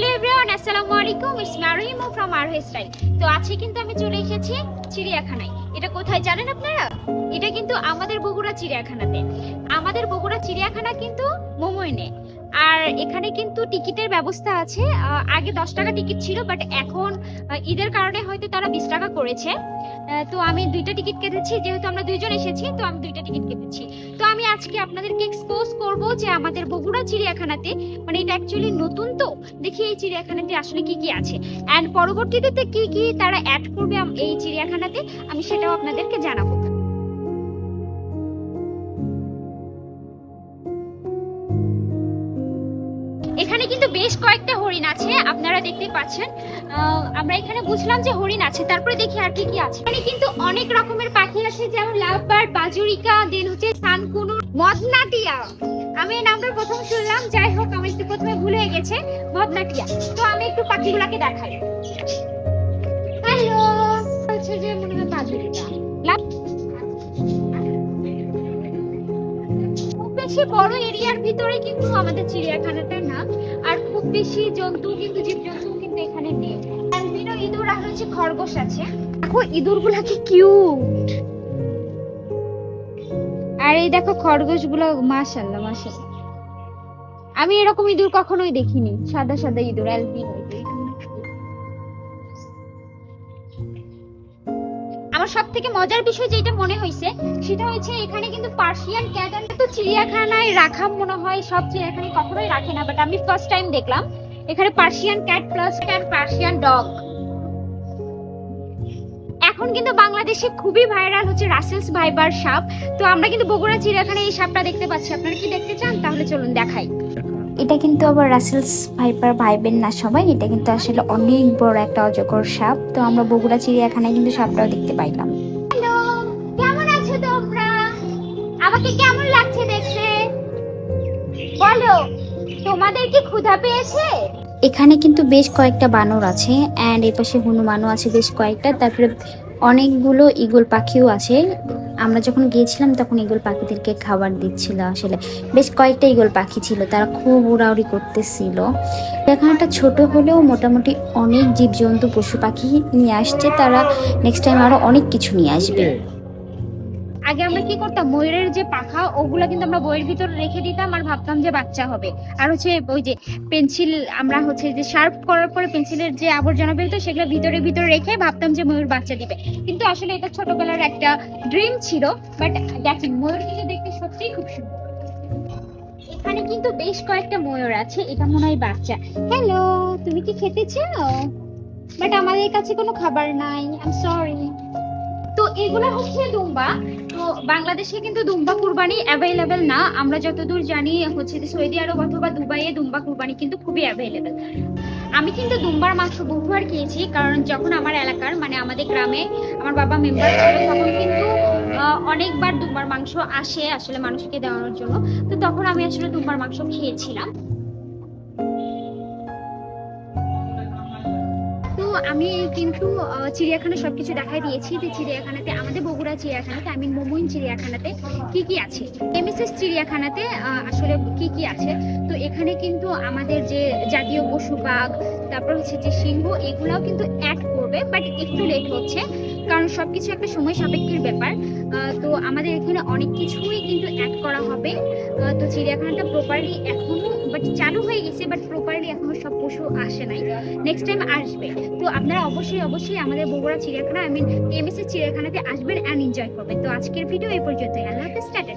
Hello everyone, আসসালামু আলাইকুম। It's Marimo from আরহেস স্টাইল। তো আজকে কিন্তু আমি চলে এসেছি চিড়িয়াখানায়। এটা কোথায় জানেন আপনারা? এটা কিন্তু আমাদের বগুড়া চিড়িয়াখানাতে। আমাদের বগুড়া চিড়িয়াখানা কিন্তু মোমোইনে। আর এখানে কিন্তু টিকিটের ব্যবস্থা আছে। আগে 10 টাকা টিকিট ছিল, বাট এখন ঈদের কারণে হয়তো তারা 20 টাকা করেছে। তো আমি 2টা টিকিট কেটেছি, যেহেতু আমরা 2জন এসেছি তো আমি 2টা টিকিট কেটেছি। তো আমি আজকে আপনাদেরকে এক্সপোজ করব যে আমাদের বগুড়া চিড়িয়াখানাতে, মানে এটা অ্যাকচুয়ালি নতুন, তো দেখি এই চিড়িয়াখানাতে আসলে কি কি আছে অ্যান্ড পরবর্তীতে কি কি তারা অ্যাড করবে এই চিড়িয়াখানাতে, আমি সেটাও আপনাদেরকে জানাবো। এখানে কিন্তু বেশ কয়েকটা হরিণ আছে, আপনারা দেখতে পাচ্ছেন। আমরা এখানে বুঝলাম যে হরিণ আছে, তারপরে দেখি আর কি কি আছে। এখানে কিন্তু অনেক রকমের পাখি আছে, যেমন লাভবার্ড, বাজুরিকা, দেন হচ্ছে সানকুনুর, মদনাটিয়া। আমি এই নামটা প্রথম শুনলাম, যাই হোক আমি একটু প্রথমে ভুল হয়ে গেছে, মদনাটিয়া। তো আমি একটু পাখিগুলোকে দেখাই। হ্যালো, হচ্ছে যে মনে হয় বাজুরিকা। বেশি বড় এরিয়ার ভিতরে কিন্তু আমাদের চিড়িয়াখানাটা না, আর খুব বেশি জন্তু কিন্তু জীবজন্তু কিন্তু এখানে নেই। অ্যালবিনো ইঁদুর আর হচ্ছে খরগোশ আছে। দেখো ইঁদুরগুলা কি কিউট, আর এই দেখো খরগোশ গুলো, মাশাআল্লাহ মাশাআল্লাহ। আমি এরকম ইঁদুর কখনোই দেখিনি, সাদা সাদা ইঁদুর, অ্যালবিনো ইঁদুর। আমার সব থেকে মজার বিষয় যেটা মনে হয়েছে সেটা হচ্ছে এখানে কিন্তু পার্সিয়ান ক্যাট, তো চিড়িয়াখানায় রাখা মনে হয় সব চিড়িয়াখানায় কখনোই রাখে না, বাট আমি ফার্স্ট টাইম দেখলাম এখানে Persian cat plus Persian dog. এখন কিন্তু বাংলাদেশে খুবই ভাইরাল হচ্ছে রাসেলস ভাইপার সাপ। তো আমরা কিন্তু বগুড়া চিড়িয়াখানায় এই সাপটা দেখতে পাচ্ছি। আপনারা কি দেখতে চান? তাহলে চলুন দেখাই। এটা কিন্তু আবার রাসেলস ভাইপার ভাইবেন না সবাই, এটা কিন্তু আসলে অনেক বড় একটা অজগর সাপ। তো আমরা বগুড়া চিড়িয়াখানায় কিন্তু সাপটাও দেখতে পাইলাম। হ্যালো, কেমন আছো তোমরা? আমাকে কেমন লাগছে দেখতে বলো? তোমাদের কি ক্ষুধা পেয়েছে? এখানে কিন্তু বেশ কয়েকটা বানর আছে, অ্যান্ড এর পাশে হনুমানও আছে বেশ কয়েকটা, তারপরে অনেকগুলো ঈগল পাখিও আছে। আমরা যখন গিয়েছিলাম তখন ঈগল পাখিদেরকে খাবার দিচ্ছিল। আসলে বেশ কয়েকটা ঈগল পাখি ছিল, তারা খুব উড়াউড়ি করতেছিল। এখানটা ছোট হলেও মোটামুটি অনেক জীবজন্তু পশু পাখি নিয়ে আসছে তারা। নেক্সট টাইম আরো অনেক কিছু নিয়ে আসবে। আগে আমরা কি করতাম, ময়ূরের যে পাখা ওগুলা কিন্তু আমরা বইয়ের ভিতরে রেখে দিতাম আর ভাবতাম যে বাচ্চা হবে। আর হচ্ছে ওই যে পেন্সিল, আমরা হচ্ছে যে শার্প করার পরে পেন্সিলের যে আবর্জনা বেরোতো সেগুলো ভিতরে ভিতরে রেখে ভাবতাম যে ময়ূর বাচ্চা দিবে। কিন্তু আসলে এটা ছোটবেলার একটা ড্রিম ছিল। বাট দেখেন ময়ূর কিন্তু দেখতে সত্যিই খুব সুন্দর। এখানে কিন্তু বেশ কয়েকটা ময়ূর আছে, এটা মনে হয় বাচ্চা। হ্যালো, তুমি কি খেতে চাও? বাট আমাদের কাছে কোনো খাবার নাই, আই এম সরি। তো এগুলা হচ্ছে দুম্বা। তো বাংলাদেশে কিন্তু দুম্বা কুরবানি অ্যাভেলেবেল না, আমরা যতদূর জানি হচ্ছে যে সৌদি আরব অথবা দুবাইয়ে দুম্বা কুরবানি কিন্তু খুবই অ্যাভেলেবেল। আমি কিন্তু দুম্বার মাংস বহুবার খেয়েছি, কারণ যখন আমার এলাকার মানে আমাদের গ্রামে আমার বাবা মেম্বার ছিল তখন কিন্তু অনেকবার দুম্বার মাংস আসে আসলে মানুষকে দেওয়ানোর জন্য। তো তখন আমি আসলে দুম্বার মাংস খেয়েছিলাম। তো আমি কিন্তু চিড়িয়াখানা সবকিছু দেখাই দিয়েছি যে চিড়িয়াখানাতে, আমাদের বগুড়া চিড়িয়াখানাতে, আমি মোমোইন চিড়িয়াখানাতে কি কি আছে, এমএসএস চিড়িয়াখানাতে আসলে কি কি আছে। তো এখানে কিন্তু আমাদের যে জাতীয় পশু বাঘ, তারপর হচ্ছে যে সিংহ, এগুলাও কিন্তু অ্যাড করবে, বাট একটু লেট হচ্ছে কারণ সবকিছু একটা সময় সাপেক্ষের ব্যাপার। তো আমাদের এখানে অনেক কিছুই কিন্তু অ্যাড করা হবে। তো চিড়িয়াখানাটা প্রপারলি এখনো বাট চালু হয়ে গেছে, বাট প্রপারলি এখনো সব পশু আসে নাই, নেক্সট টাইম আসবে। তো আপনারা অবশ্যই আমাদের বগুড়া চিড়িয়াখানা, আই মিন এমএসএস চিড়িয়াখানাতে আসবেন অ্যান্ড এনজয় করবেন। তো আজকের ভিডিও এই পর্যন্তই। আল্লাহ হাফেজ, টাটা।